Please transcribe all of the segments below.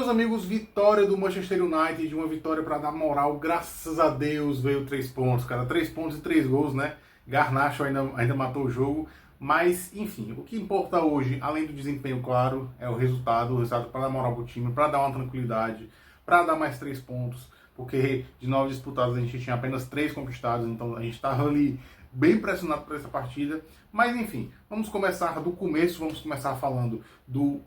Meus amigos, vitória do Manchester United, uma vitória para dar moral, graças a Deus veio 3 pontos, cara, 3 pontos e 3 gols, né? Garnacho ainda matou o jogo, mas enfim, o que importa hoje, além do desempenho, claro, é o resultado para dar moral pro time, para dar uma tranquilidade, para dar mais 3 pontos, porque de 9 disputados a gente tinha apenas 3 conquistados, então a gente estava ali bem pressionado por essa partida, mas enfim, vamos começar do começo, vamos começar falando do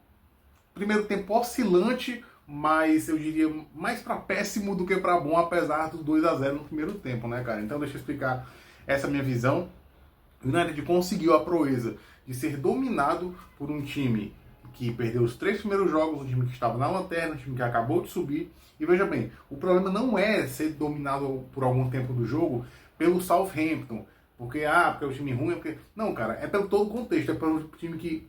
primeiro tempo oscilante, mas eu diria mais para péssimo do que para bom, apesar dos 2-0 no primeiro tempo, né, cara? Então deixa eu explicar essa minha visão. O United conseguiu a proeza de ser dominado por um time que perdeu os 3 primeiros jogos, um time que estava na lanterna, um time que acabou de subir. E veja bem, o problema não é ser dominado por algum tempo do jogo pelo Southampton, porque porque é um time ruim, porque não, cara, é pelo todo o contexto, é pelo time que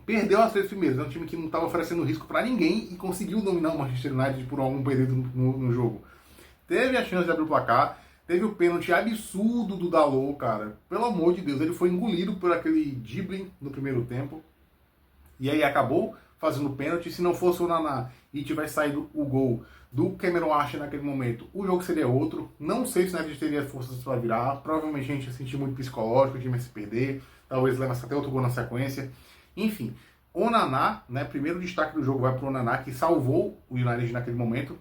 perdeu as 3 primeiras, é um time que não estava oferecendo risco para ninguém e conseguiu dominar o Manchester United por algum período no jogo. Teve a chance de abrir o placar, teve o pênalti absurdo do Dalot, cara. Pelo amor de Deus, ele foi engolido por aquele dribbling no primeiro tempo. E aí acabou fazendo o pênalti. Se não fosse o Naná e tivesse saído o gol do Cameron Archer naquele momento, o jogo seria outro. Não sei se o United teria forças para virar. Provavelmente a gente ia sentir muito psicológico, o time ia se perder. Talvez levasse até outro gol na sequência. Enfim, o Naná, né, primeiro destaque do jogo vai para o Naná, que salvou o United naquele momento,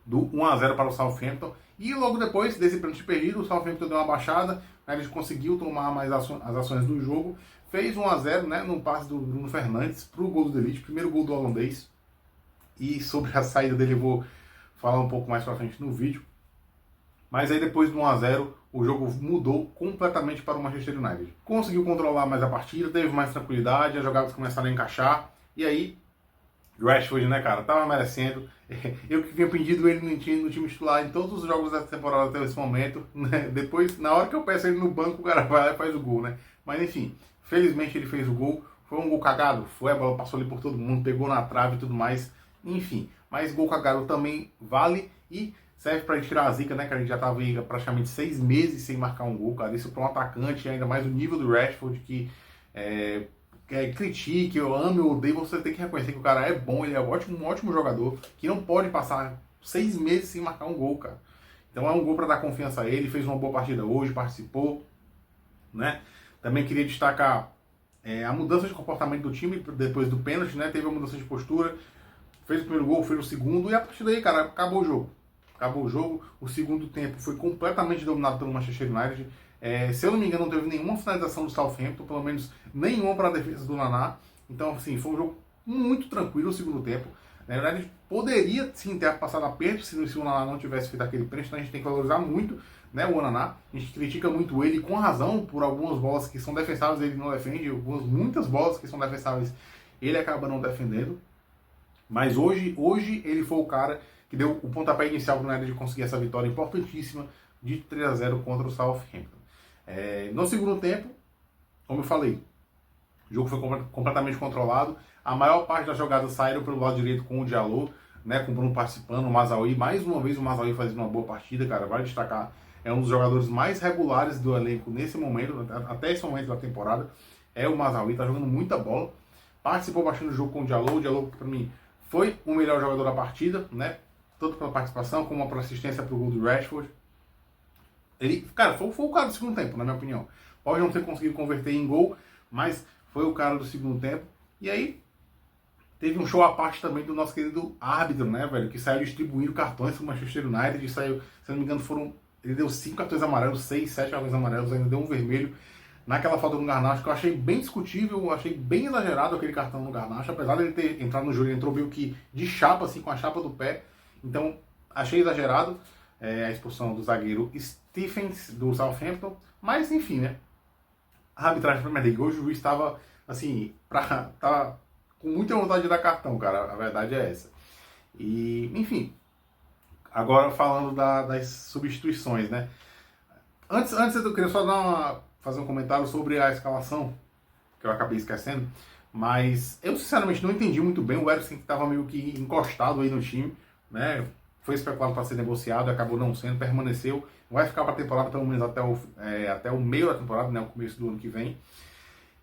do 1-0 para o Southampton. E logo depois desse pênalti perdido, o Southampton deu uma baixada, né, ele conseguiu tomar mais as ações do jogo, fez 1-0, né, no passe do Bruno Fernandes para o gol do Delite, primeiro gol do holandês. E sobre a saída dele eu vou falar um pouco mais para frente no vídeo. Mas aí depois do 1-0, o jogo mudou completamente para o Manchester United. Conseguiu controlar mais a partida, teve mais tranquilidade, as jogadas começaram a encaixar. E aí, Rashford, né, cara, tava merecendo. Eu que vinha pedindo ele no time titular em todos os jogos dessa temporada até esse momento. Né? Depois, na hora que eu peço ele no banco, o cara vai lá e faz o gol, né? Mas enfim, felizmente ele fez o gol. Foi um gol cagado? Foi, a bola passou ali por todo mundo, pegou na trave e tudo mais. Enfim, mas gol cagado também vale e serve para tirar a zica, né? Que a gente já estava aí praticamente 6 meses sem marcar um gol, cara. Isso para um atacante, ainda mais o nível do Rashford, que critique, eu amo, eu odeio, você tem que reconhecer que o cara é bom, ele é um ótimo jogador, que não pode passar 6 meses sem marcar um gol, cara. Então é um gol para dar confiança a ele, fez uma boa partida hoje, participou, né? Também queria destacar a mudança de comportamento do time depois do pênalti, né? Teve uma mudança de postura, fez o primeiro gol, fez o segundo, e a partir daí, cara, acabou o jogo. Acabou o jogo, o segundo tempo foi completamente dominado pelo Manchester United. Se eu não me engano, não teve nenhuma finalização do Southampton, pelo menos nenhuma para a defesa do Naná. Então, assim, foi um jogo muito tranquilo o segundo tempo. Na verdade, poderia sim ter passado aperto se o Naná não tivesse feito aquele pênalti, então a gente tem que valorizar muito, né, o Naná. A gente critica muito ele, com razão, por algumas bolas que são defensáveis ele não defende, muitas bolas que são defensáveis ele acaba não defendendo. Mas hoje ele foi o cara que deu o pontapé inicial para o United de conseguir essa vitória importantíssima de 3-0 contra o Southampton. No segundo tempo, como eu falei, o jogo foi completamente controlado. A maior parte das jogadas saíram pelo lado direito com o Diallo, né, com o Bruno participando, o Mazraoui, mais uma vez o Mazraoui fazendo uma boa partida, cara, vale destacar, é um dos jogadores mais regulares do elenco nesse momento, até esse momento da temporada, é o Mazraoui, tá jogando muita bola, participou bastante do jogo com o Diallo que para mim foi o melhor jogador da partida, né, tanto pela participação como pela assistência para o gol do Rashford. Ele, cara, foi o cara do segundo tempo, na minha opinião. Pode não ter conseguido converter em gol, mas foi o cara do segundo tempo. E aí, teve um show à parte também do nosso querido árbitro, né, velho? Que saiu distribuindo cartões pro Manchester United. E saiu, se não me engano, ele deu 5 cartões amarelos, 6, 7 cartões amarelos, ainda deu um vermelho naquela falta no Garnacho, que eu achei bem discutível, eu achei bem exagerado aquele cartão no Garnacho. Apesar dele ter entrado no jogo, ele entrou meio que de chapa, assim, com a chapa do pé. Então, achei exagerado a expulsão do zagueiro Stephens, do Southampton. Mas, enfim, né? A arbitragem da Premier League, hoje o juiz estava, assim, tava com muita vontade de dar cartão, cara. A verdade é essa. E, enfim, agora falando das substituições, né? Antes eu queria só fazer um comentário sobre a escalação, que eu acabei esquecendo. Mas eu, sinceramente, não entendi muito bem. O Eriksen que estava meio que encostado aí no time, né? Foi especulado para ser negociado, acabou não sendo, permaneceu. Vai ficar para a temporada pelo menos até o meio da temporada, né? O começo do ano que vem.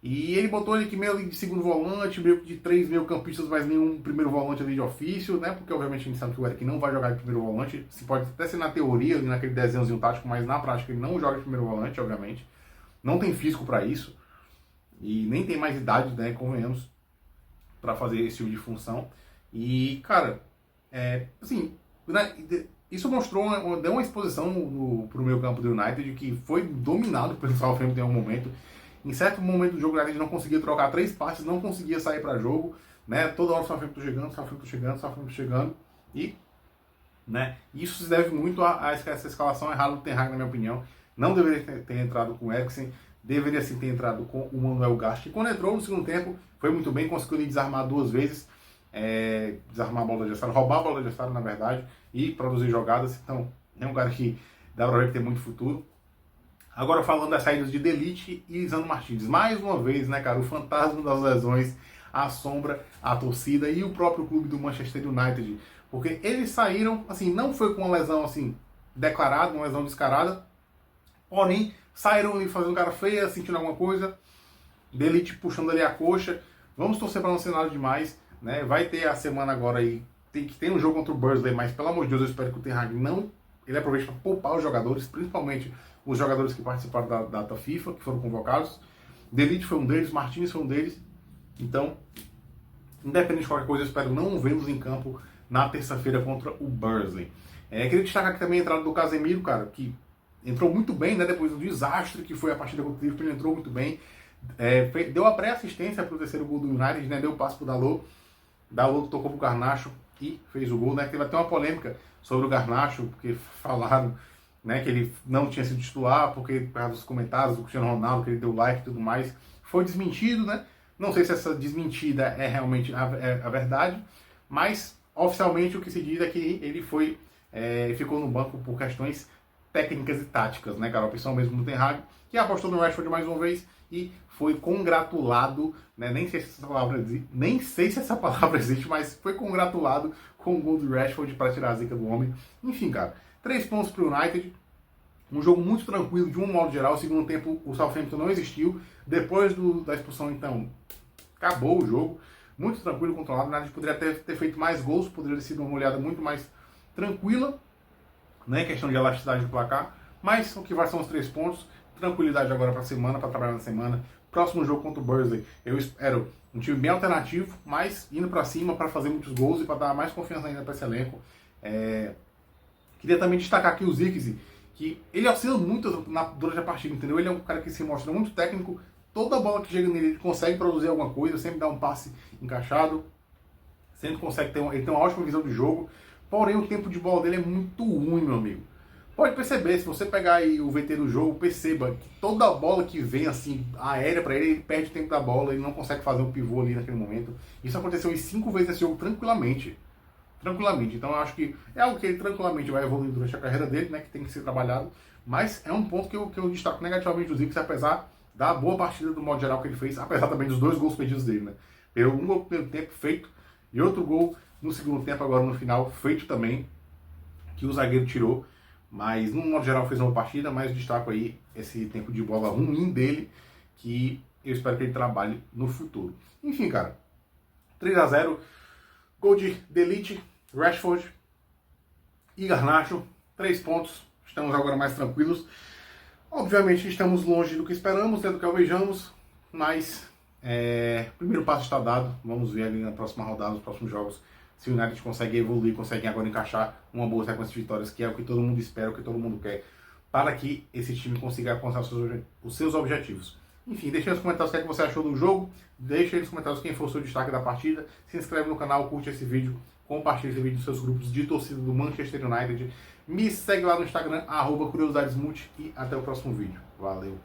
E ele botou ele que meio ali de segundo volante, meio que de 3 meio-campistas, mas nenhum primeiro volante ali de ofício, né? Porque obviamente a gente sabe que o Eric não vai jogar de primeiro volante. Se pode até ser na teoria, ali naquele desenhozinho tático, mas na prática ele não joga de primeiro volante, obviamente. Não tem físico para isso. E nem tem mais idade, né? Convenhamos, para fazer esse tipo de função. E, cara, assim, né, isso mostrou, deu uma exposição pro meio campo do United que foi dominado pelo Southampton em algum momento. Em certo momento do jogo, a gente não conseguia trocar 3 passes, não conseguia sair para jogo, né? Toda hora o Southampton chegando, e, né? Isso se deve muito a essa escalação errada do Ten Hag, na minha opinião. Não deveria ter entrado com o Eriksen, deveria sim ter entrado com o Manuel Gatti, que quando entrou no segundo tempo foi muito bem, conseguiu desarmar 2 vezes, desarmar a bola do adversário, roubar a bola do adversário, na verdade, e produzir jogadas. Então, é um cara que dá para ver que tem muito futuro. Agora falando das saídas de De Ligt e Lisandro Martínez. Mais uma vez, né, cara, o fantasma das lesões assombra a torcida e o próprio clube do Manchester United. Porque eles saíram, assim, não foi com uma lesão, assim, declarada, uma lesão descarada. Porém, saíram ali fazendo cara feia, sentindo alguma coisa. De Ligt puxando ali a coxa. Vamos torcer para não ser nada demais, né? Vai ter a semana agora aí, tem um jogo contra o Burnley, mas pelo amor de Deus, eu espero que o Ten Hag não... Ele aproveite para poupar os jogadores, principalmente os jogadores que participaram da data FIFA, que foram convocados. De Ligt foi um deles, Martínez foi um deles. Então, independente de qualquer coisa, eu espero não vê-los em campo na terça-feira contra o Burnley. Queria destacar aqui também a entrada do Casemiro, cara, que entrou muito bem, né, depois do desastre que foi a partida contra o Liverpool, ele entrou muito bem. Deu a pré-assistência para o terceiro gol do United, né, deu o passe para o Dalot. Dalot tocou para o Garnacho e fez o gol, né? Teve até uma polêmica sobre o Garnacho, porque falaram, né, que ele não tinha sido titular, porque por causa dos comentários do Cristiano Ronaldo, que ele deu like e tudo mais. Foi desmentido, né? Não sei se essa desmentida é realmente a verdade, mas oficialmente o que se diz é que ele ficou no banco por questões técnicas e táticas, né, cara? A opção mesmo do Ten Hag, que apostou no Rashford mais uma vez e foi congratulado, né? Nem sei se essa palavra existe, mas foi congratulado com o gol do Rashford para tirar a zica do homem. Enfim, cara, 3 pontos para o United. Um jogo muito tranquilo, de um modo geral. O segundo tempo, o Southampton não existiu. Depois da expulsão, então, acabou o jogo. Muito tranquilo, controlado. A gente poderia ter feito mais gols, poderia ter sido uma olhada muito mais tranquila, né? Questão de elasticidade do placar. Mas o que vai são os 3 pontos. Tranquilidade agora para a semana, para trabalhar na semana. Próximo jogo contra o Burnley, eu espero um time bem alternativo, mas indo para cima para fazer muitos gols e para dar mais confiança ainda para esse elenco. Queria também destacar aqui o Zirkzee, que ele oscila muito durante a partida, entendeu? Ele é um cara que se mostra muito técnico, toda bola que chega nele ele consegue produzir alguma coisa, sempre dá um passe encaixado, sempre consegue ele tem uma ótima visão de jogo, porém o tempo de bola dele é muito ruim, meu amigo. Pode perceber, se você pegar aí o VT do jogo, perceba que toda bola que vem assim, aérea para ele perde o tempo da bola, ele não consegue fazer um pivô ali naquele momento. Isso aconteceu em 5 vezes nesse jogo tranquilamente. Então eu acho que é algo que ele tranquilamente vai evoluir durante a carreira dele, né, que tem que ser trabalhado, mas é um ponto que eu destaco negativamente do Zirkzee, apesar da boa partida do modo geral que ele fez, apesar também dos 2 gols perdidos dele, né. Pegou um gol no primeiro tempo feito e outro gol no segundo tempo agora no final feito também, que o zagueiro tirou, mas no modo geral fez uma partida, mas eu destaco aí esse tempo de bola ruim dele, que eu espero que ele trabalhe no futuro. Enfim, cara, 3-0, gol de De Ligt, Rashford e Garnacho, 3 pontos, estamos agora mais tranquilos. Obviamente estamos longe do que esperamos, do que almejamos, mas o primeiro passo está dado. Vamos ver ali na próxima rodada, nos próximos jogos, se o United consegue evoluir, consegue agora encaixar uma boa sequência de vitórias, que é o que todo mundo espera, o que todo mundo quer, para que esse time consiga alcançar os seus objetivos. Enfim, deixe aí nos comentários o que você achou do jogo, deixe aí nos comentários quem foi o seu destaque da partida, se inscreve no canal, curte esse vídeo, compartilhe esse vídeo nos seus grupos de torcida do Manchester United, me segue lá no Instagram, @curiosdadesmult, e até o próximo vídeo. Valeu!